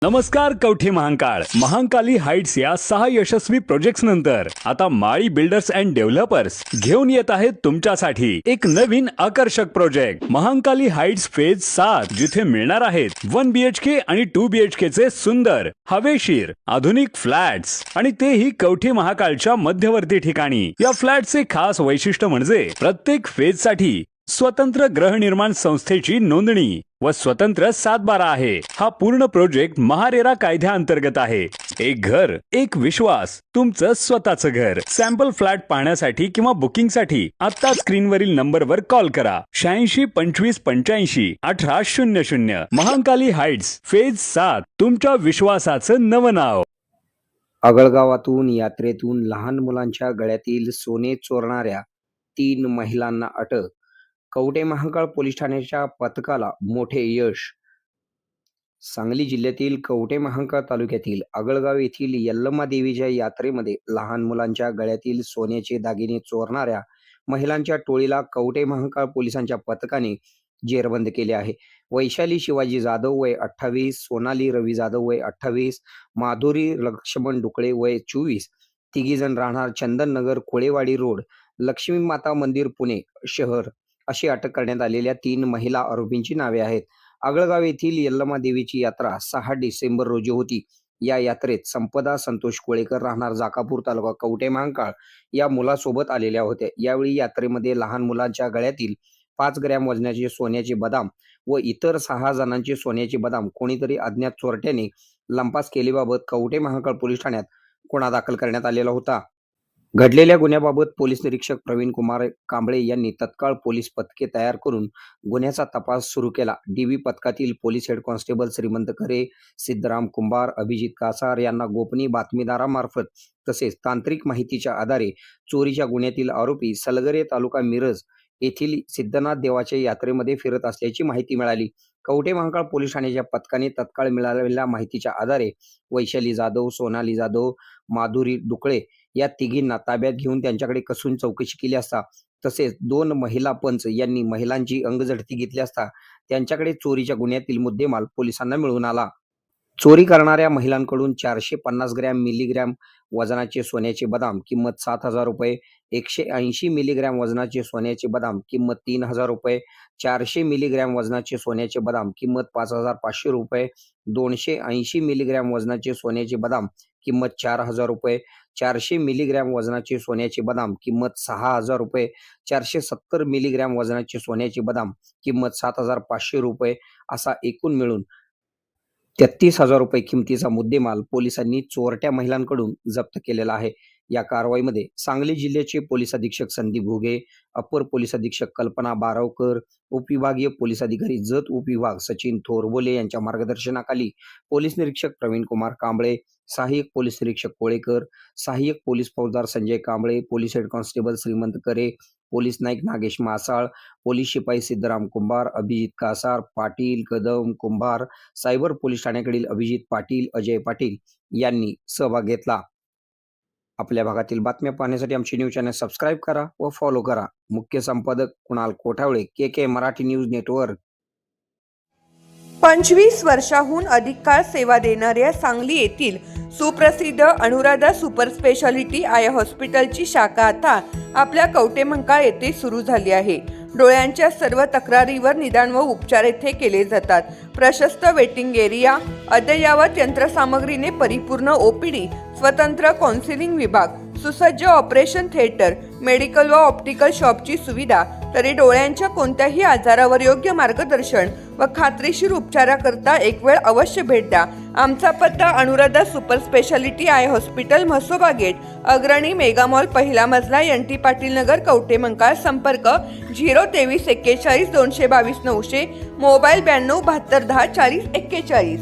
नमस्कार कवठे महांकाळ महांकाली हाइट्स या 6 यशस्वी प्रोजेक्ट्स नंतर आता माळी बिल्डर्स अँड डेव्हलपर्स घेऊन येत आहेत तुमच्यासाठी एक नवीन आकर्षक प्रोजेक्ट महांकाली हाइट्स फेज 7 जिथे मिळणार आहेत 1 BHK आणि 2 BHK चे सुंदर हवेशीर आधुनिक फ्लॅट्स आणि तेही कवठे महांकाळच्या मध्यवर्ती ठिकाणी। या फ्लॅटचे खास वैशिष्ट्य म्हणजे प्रत्येक फेज साठी स्वतंत्र गृहनिर्माण संस्थेची नोंदणी व स्वतंत्र 7/12 आहे। हा पूर्ण प्रोजेक्ट महारेरा कायद्याअंतर्गत आहे। एक घर एक विश्वास तुमचं स्वतःचं घर। सॅम्पल फ्लॅट पाहण्यासाठी किंवा बुकिंगसाठी आता स्क्रीनवरील नंबरवर कॉल करा 86 25 85 18 00। महांकाली हाइट्स फेज 7 तुमच्या विश्वासाचं नवं नाव। आगळगावातून यात्रेतून लहान मुलांच्या गळ्यातील सोने चोरणाऱ्या 3 महिलांना अटक। कवठे महांकाळ पोलीस ठाण्याच्या पथकाला मोठे यश। सांगली जिल्ह्यातील कवठे महांकाळ तालुक्यातील आगळगाव येथील यल्लमा देवीच्या यात्रेमध्ये लहान मुलांच्या गळ्यातील सोन्याचे दागिने चोरणाऱ्या महिलांच्या टोळीला कवठे महांकाळ पोलिसांच्या पथकाने जेरबंद केले आहे। वैशाली शिवाजी जाधव वय 28, सोनाली रवी जाधव वय 28, माधुरी लक्ष्मण डुकळे वय 24, तिघीजण राहणार चंदननगर कोळेवाडी रोड लक्ष्मी माता मंदिर पुणे शहर अशी अटक करण्यात आलेल्या 3 महिला आरोपींची नावे आहेत। आगळगाव येथील यल्लमा देवीची यात्रा 6 डिसेंबर रोजी होती। या यात्रेत संपदा संतोष कोळेकर राहणार जाकापूर तालुका कवठे महांकाळ या मुलासोबत आलेल्या होत्या। यावेळी यात्रेमध्ये लहान मुलांच्या गळ्यातील 5 ग्रॅम वजनाचे सोन्याचे बदाम व इतर 6 जणांचे सोन्याचे बदाम कोणीतरी अज्ञात चोरट्याने लंपास केल्याबाबत कवठे महांकाळ पोलीस ठाण्यात गुन्हा दाखल करण्यात आलेला होता। घडलेल्या गुन्ह्याबाबत पोलीस निरीक्षक प्रवीण कुमार कांबळे यांनी तत्काळ पोलीस पथके तयार करून गुन्ह्याचा तपास सुरू केला। डीबी पथकातील पोलीस हेड कॉन्स्टेबल श्रीमंत खरे, सिद्धराम कुंभार, अभिजित कासार यांना गोपनीय बातमीदारामार्फत तसेच तांत्रिक माहितीच्या आधारे चोरीच्या गुन्ह्यातील आरोपी सलगरे तालुका मिरज येथील सिद्धनाथ देवाच्या यात्रेमध्ये फिरत असल्याची माहिती मिळाली। कवठे महांकाळ पोलीस ठाण्याच्या पथकाने तत्काळ मिळालेल्या माहितीच्या आधारे वैशाली जाधव, सोनाली जाधव, माधुरी डुकळे या तिघींना ताब्यात घेऊन त्यांच्याकडे कसून चौकशी केली असता तसेच 2 महिला पंच यांनी महिलांची अंगझडती घेतली असता त्यांच्याकडे चोरीच्या गुन्ह्यातील मुद्देमाल पोलिसांना मिळून आला। चोरी करणाऱ्या महिलांकडून 450 ग्रॅम मिलीग्रॅम वजनाचे सोन्याचे बदाम किंमत 7,000 रुपये, 180 मिलीग्रॅम वजनाचे सोन्याचे बदाम किंमत 3,000 रुपये, 400 मिलीग्रॅम वजनाचे सोन्याचे बदाम किंमत 5,500 रुपये, 280 मिलीग्रॅम वजनाचे सोन्याचे बदाम किंमत 4,000 रुपये, 400 मिलीग्रॅम वजनाचे सोन्याचे बदाम किंमत 6,000 रुपये, 470 मिलीग्रॅम वजनाचे सोन्याचे बदाम किंमत 7,500 रुपये असा एकूण मिळून 33,000 रुपये किमतीचा मुद्देमाल पोलिसांनी चोरट्या महिलांकडून जप्त केलेला आहे। या कारवाईमध्ये सांगली जिल्ह्याचे पोलीस अधीक्षक संदीप घुगे, अप्पर पोलीस अधीक्षक कल्पना बारावकर, उपविभागीय पोलीस अधिकारी जत उपविभाग सचिन थोरबोले यांच्या मार्गदर्शनाखाली पोलीस निरीक्षक प्रवीण कुमार कांबळे, सहाय्यक पोलीस निरीक्षक कोळेकर, सहाय्यक पोलीस फौजदार Sanjay Kamble, police head constable श्रीमंत करे, पोलीस नाईक नागेश मासाळ, पोलीस शिपाई सिद्धराम कुंभार, अभिजित कासार, पाटील, कदम, कुंभार, सायबर पोलीस ठाण्याकडील अभिजित पाटील, अजय पाटील यांनी सहभाग घेतला। आपल्या भागातील बातम्या पाहण्यासाठी आमचे न्यूज चॅनल सबस्क्राईब करा व फॉलो करा। मुख्य संपादक Kunal Kothawale, KK Marathi news network. 25 वर्षाहून अधिक काळ सेवा देणाऱ्या सांगली येथील सुप्रसिद्ध अनुराधा सुपर स्पेशालिटी आय हॉस्पिटलची शाखा आता आपल्या कवठे महांकाळ येथे सुरू झाली आहे। डोळ्यांच्या सर्व तक्रारीवर निदान व उपचार येथे केले जातात। प्रशस्त वेटिंग एरिया, अद्ययावत यंत्रसामग्रीने परिपूर्ण OPD, स्वतंत्र काउन्सिलिंग विभाग, सुसज्ज ऑपरेशन थिएटर, मेडिकल व ऑप्टिकल शॉपची सुविधा, तरी डोळ्यांच्या कोणत्याही आजारावर योग्य मार्गदर्शन व खात्रीशीर उपचाराकरता एक वेळ अवश्य भेट द्या। आमचा पत्ता Anuradha super speciality eye hospital, Mhasoba gate, Agrani mega mall, पहिला मजला, NT पाटील नगर, कवठे महांकाळ। संपर्क 023 41 222 900, मोबाईल 92 72 10 40 41।